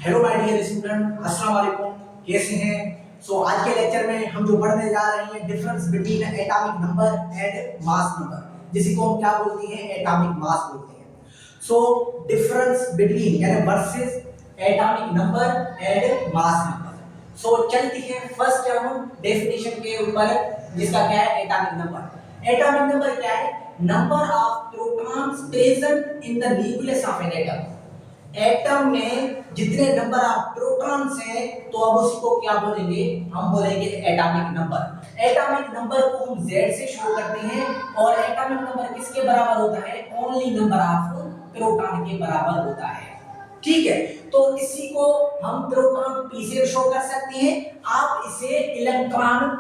Hello my dear student, अस्सलाम वालेकुम। कैसे हैं? आज के लेक्चर में हम जो पढ़ने जा रहे हैं difference between atomic number and mass number, जिसी को हम क्या बोलते हैं, एटॉमिक मास बोलते हैं। डिफरेंस बिटवीन यानी versus atomic number and mass number. चलती है फर्स्ट हम डेफिनेशन के ऊपर, जिसका क्या है, एटॉमिक नंबर। एटॉमिक नंबर क्या है? Number of protons present in the nucleus of an atom. Atom में जितने नंबर ऑफ प्रोटॉन्स हैं, तो अब उसको क्या बोलेंगे, हम बोलेंगे एटॉमिक नंबर। एटॉमिक नंबर को हम Z से शो करते हैं, और एटॉमिक नंबर किसके बराबर होता है? ओनली नंबर ऑफ प्रोटॉन के बराबर होता है। ठीक है, तो इसी को हम प्रोटॉन P से शो कर सकते हैं। आप इसे इलेक्ट्रॉन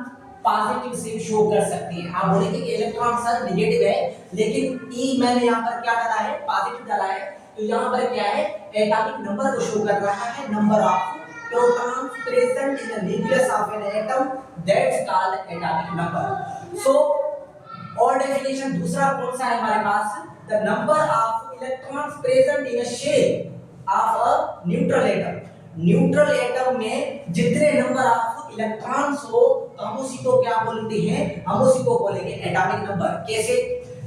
पॉजिटिव से शो कर सकते हैं। आप बोलेंगे कि इलेक्ट्रॉन सर नेगेटिव है, लेकिन E मैंने यहाँ पर क्या डाला है, पॉजिटिव डाला है, तो यहाँ पर क्या है, एटॉमिक नंबर को शो कर रहा है, number of protons present in the nucleus of an atom, that's called atomic number. और डेफिनेशन दूसरा कौन सा है हमारे पास? The number of electrons present in a shell of a neutral atom. Neutral atom में जितने नंबर ऑफ इलेक्ट्रॉन्स हो, तो हम उसी को क्या बोलते हैं, हम उसी को बोलेंगे एटॉमिक नंबर। कैसे?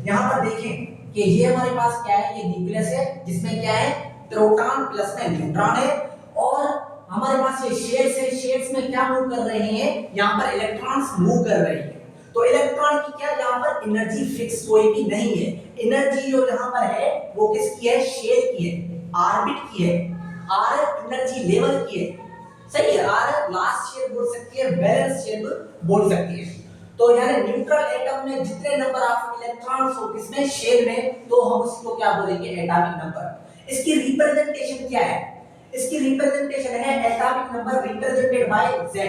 यहाँ पर देखें कि ये हमारे पास क्या है, ये न्यूक्लियस है, जिसमें क्या है, प्रोटॉन प्लस में न्यूट्रॉन है, और हमारे पास ये शेल्स है। शेल्स में क्या मूव कर रहे हैं, यहाँ पर इलेक्ट्रॉन्स मूव कर रहे हैं। तो इलेक्ट्रॉन की क्या यहाँ पर एनर्जी फिक्स कोई भी नहीं है। एनर्जी जो यहाँ पर है वो किसकी है? शेल की है, ऑर्बिट की है, आर एनर्जी लेवल की है। सही है, आर लास्ट शेल बोल सकती है, बैलेंस शेल बोल सकती है। तो यानी न्यूट्रल एटम में जितने नंबर ऑफ इलेक्ट्रॉन्स हो, किसमें, शेल में, तो हम उसको क्या बोलेंगे, एटॉमिक नंबर। इसकी रिप्रेजेंटेशन क्या है? इसकी रिप्रेजेंटेशन है atomic number represented by Z।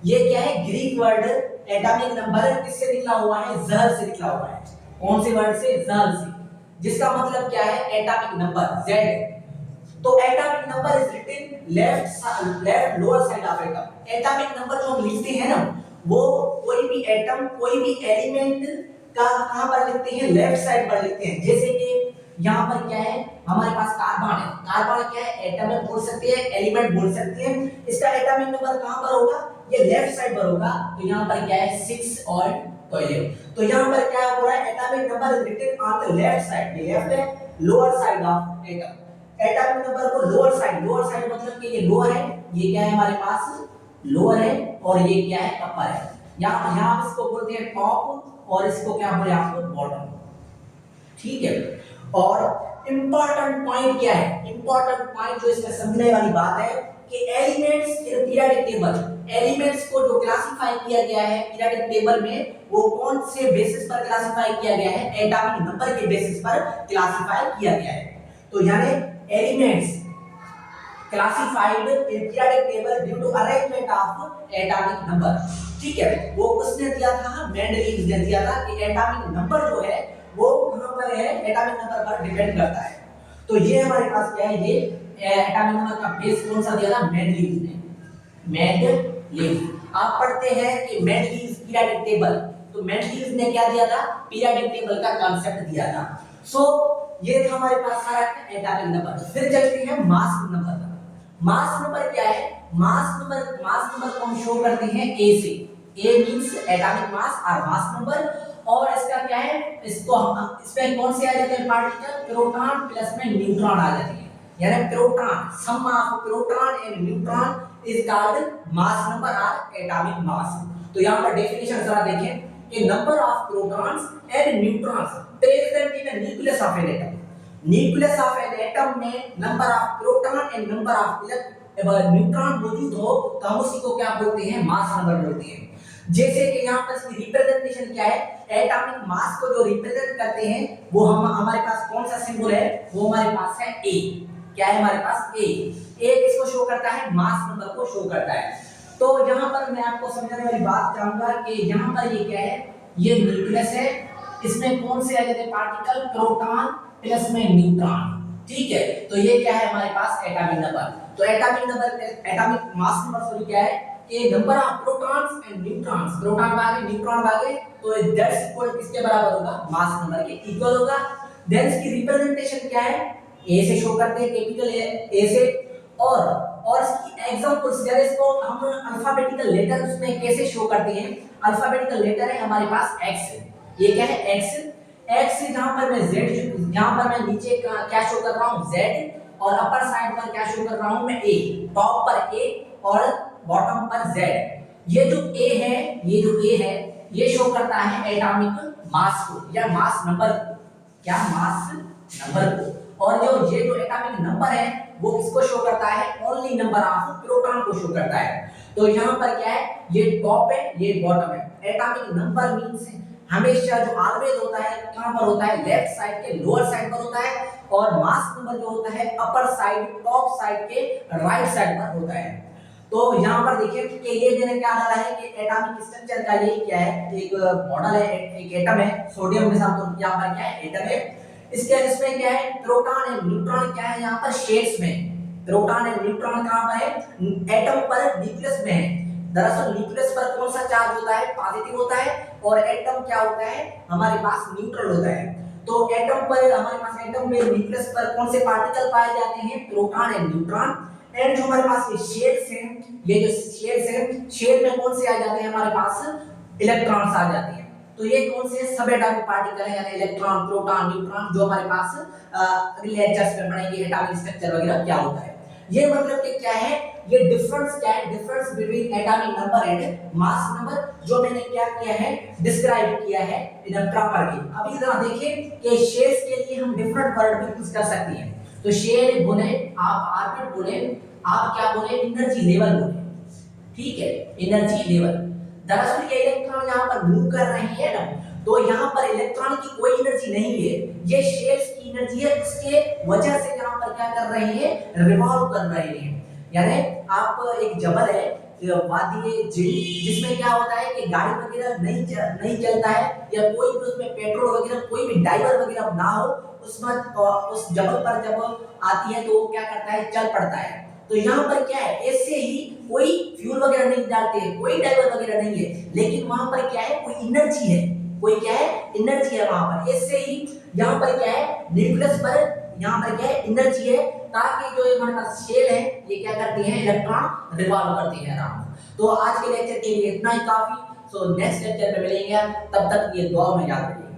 ये क्या है, ग्रीक वर्ड एटॉमिक नंबर किससे निकला हुआ है? ज़हर से निकला हुआ है। कौन से वर्ड से? ज़हर से, जिसका मतलब क्या है, एटॉमिक नंबर Z। तो atomic number is written left lower side of atom. Atomic number जो हम लिखते हैं ना, वो कोई भी एटम, कोई भी एलिमेंट का कहां पर लिखते हैं? लेफ्ट साइड पर लिखते हैं। जैसे कि यहाँ पर क्या है, हमारे पास कार्बन है। कार्बन क्या है, एटम बोल सकते हैं, एलिमेंट बोल सकते हैं। इसका एटॉमिक नंबर कहां पर होगा? ये लेफ्ट साइड पर होगा। तो यहाँ पर क्या है, 6 और 12। तो यहाँ पर क्या हो रहा है, atomic number is written on the left side. Left है lower side of atom. Atomic number को लोअर साइड मतलब कि ये लोअर है, ये क्या है हमारे पास, लोअर है, और ये क्या है, अपर है। यहाँ इसको बोलते हैं टॉप, और इसको क्या बोले आपको, बॉटम। ठीक है, और इंपॉर्टेंट पॉइंट क्या है? इंपॉर्टेंट पॉइंट जो इसमें समझने वाली बात है कि elements in periodic table, elements को जो क्लासिफाई किया गया है पीरियोडिक टेबल में, वो कौन से बेसिस पर क्लासिफाई किया गया है? एटॉमिक नंबर के बेसिस पर क्लासिफाई किया गया है। तो यानी elements classified in periodic table due to arrangement of atomic number. ठीक है, वो उसने दिया था, मेंडलीव ने दिया था कि एटॉमिक नंबर जो है वो कहां पर है, एटॉमिक नंबर पर डिपेंड करता है। तो ये हमारे पास क्या है, ये एटॉमिक नंबर का बेस कौन सा दिया था? मेंडलीव ने। मेंडलीव आप पढ़ते हैं कि मेंडलीव पीरियोडिक टेबल, तो मेंडलीव ने क्या दिया था? पीरियोडिक टेबल का कांसेप्ट दिया था। ये था हमारे पास सारा एटॉमिक नंबर। फिर चलते हैं मास नंबर। मास नंबर क्या है? मास नंबर को हम शो करते हैं A से। A मींस एटॉमिक मास और मास नंबर। और इसका क्या है, इसको हम इसमें कौन से आ जाते हैं पार्टिकल? प्रोटॉन प्लस में न्यूट्रॉन आ जाते हैं। यानी proton, sum of proton and neutron is called mass number और एटॉमिक मास। तो यहां पर डेफिनेशन जरा देखें कि number of protons and neutrons present in the nucleus of an atom. Nucleus of an atom में number of proton and number of neutron मौजूद हो, तो हम उसी को क्या बोलते हैं? मास नंबर बोलते हैं। जैसे कि यहाँ पर इसकी रिप्रेजेंटेशन क्या है, एटॉमिक मास को जो रिप्रेजेंट करते हैं वो हमारे पास कौन सा सिंबल है? वो हमारे पास है A। क्या है हमारे पास? A। A किसको शो करता है? मास नंबर को शो करता है। तो यहाँ पर मैं आपको समझाने वाली बात चाहूंगा कि यहाँ पर ये क्या है, ये न्यूक्लियस है, इसमें कौन से आ जाते हैं पार्टिकल? प्रोटॉन प्लस में न्यूट्रॉन। ठीक है, तो ये क्या है हमारे पास? Atomic number. तो एटॉमिक मास नंबर सॉरी क्या है कि number of protons and neutrons, proton भागे न्यूट्रॉन भागे, तो दैट्स इक्वल किसके बराबर होगा? मास नंबर के इक्वल होगा। देन इसकी रिप्रेजेंटेशन क्या है? A से शो करते हैं, कैपिटल A से, और और इसकी एग्जांपल्स जैसे इसको हम अल्फाबेटिकल लेटर उसमें कैसे शो करते हैं। अल्फाबेटिकल लेटर है हमारे पास एक्स, ये क्या है एक्स। एक्स जहां पर मैं जेड, यहां पर मैं नीचे क्या शो कर रहा हूं जेड, और अपर साइड पर क्या शो कर रहा हूं मैं ए, टॉप पर ए और बॉटम पर जेड। ये जो ए है, ये जो ए है ये शो करता है एटॉमिक मास को या मास नंबर को, क्या मास नंबर को। और जो ये जो एटॉमिक नंबर है वो किसको शो करता है, ओनली नंबर ऑफ प्रोटॉन को शो करता है। तो यहाँ पर क्या है, ये टॉप है ये बॉटम है। एटॉमिक नंबर मींस हमेशा जो ऑलवेज होता है कहां पर होता है, लेफ्ट साइड के लोअर साइड पर होता है, और मास नंबर जो होता है अपर साइड टॉप साइड के राइट साइड पर होता है। तो यहाँ पर देखिए कि ये मैंने क्या डाला है कि एटॉमिक स्ट्रक्चर का ये क्या है, एक मॉडल है, एक एटम है सोडियम के साथ, तो यहाँ पर क्या है एटम है। इसके इसमें क्या है प्रोटॉन एंड न्यूट्रॉन क्या है यहाँ पर शेड्स में। प्रोटॉन एंड न्यूट्रॉन कहां पर है, एटम पर न्यूक्लियस में है। दरअसल न्यूक्लियस पर कौन सा चार्ज होता है, पॉजिटिव होता है, और एटम क्या होता है हमारे पास न्यूट्रल होता है। तो एटम पर हमारे पास एटम में न्यूक्लियस पर कौन से पार्टिकल पाए जाते हैं, प्रोटॉन एंड न्यूट्रॉन। एंड जो हमारे पास ये शेड्स हैं, ये जो शेड्स हैं, शेड में कौन से आ जाते हैं हमारे पास, इलेक्ट्रॉन्स आ जाते हैं। तो ये कौन से सब एटॉमिक पार्टिकल है, यानी इलेक्ट्रॉन प्रोटॉन न्यूट्रॉन, जो हमारे पास अगले लेक्चर्स में पढ़ेंगे एटॉमिक स्ट्रक्चर वगैरह क्या होता है। ये मतलब कि क्या है, ये डिफरेंस क्या है, difference between atomic number and mass number, जो मैंने क्या किया है डिस्क्राइब किया है इन अ प्रॉपर वे। अभी जरा देखिए कि शेड्स के लिए हम डिफरेंट वर्ड भी यूज कर सकते हैं। तो शेड बोले आप, ऑर्बिट बोले आप, क्या बोले एनर्जी लेवल बोले, ठीक है एनर्जी लेवल। दरअसल ये इलेक्ट्रॉन यहाँ पर मूव कर रहे हैं ना, तो यहाँ पर इलेक्ट्रॉन की कोई एनर्जी नहीं है, ये शेल्स की एनर्जी है, इसके वजह से यहाँ पर क्या कर रहे हैं, रिवॉल्व कर रहे हैं। यानी आप एक जबल है वादी जिसमें क्या होता है कि गाड़ी वगैरह नहीं चलता है, या कोई भी उसमें पेट्रोल वगैरह कोई भी ड्राइवर वगैरह ना हो, उसमें उस जबल पर जब आती है तो वो क्या करता है, चल पड़ता है। तो यहाँ पर क्या है, ऐसे ही कोई फ्यूल वगैरह नहीं डालते हैं, कोई ड्राइवर वगैरह नहीं है, लेकिन वहां पर क्या है, कोई एनर्जी है, कोई क्या है एनर्जी है वहां पर। ऐसे ही यहाँ पर क्या है, न्यूक्लियस पर यहाँ पर क्या है एनर्जी है, ताकि जो हमारे पास शेल है ये क्या करती है, इलेक्ट्रॉन रिवॉल्व करती है आराम। तो आज के लेक्चर के लिए इतना ही काफी। सो नेक्स्ट लेक्चर में मिलेंगे, तब तक ये दुआ में याद रखिए।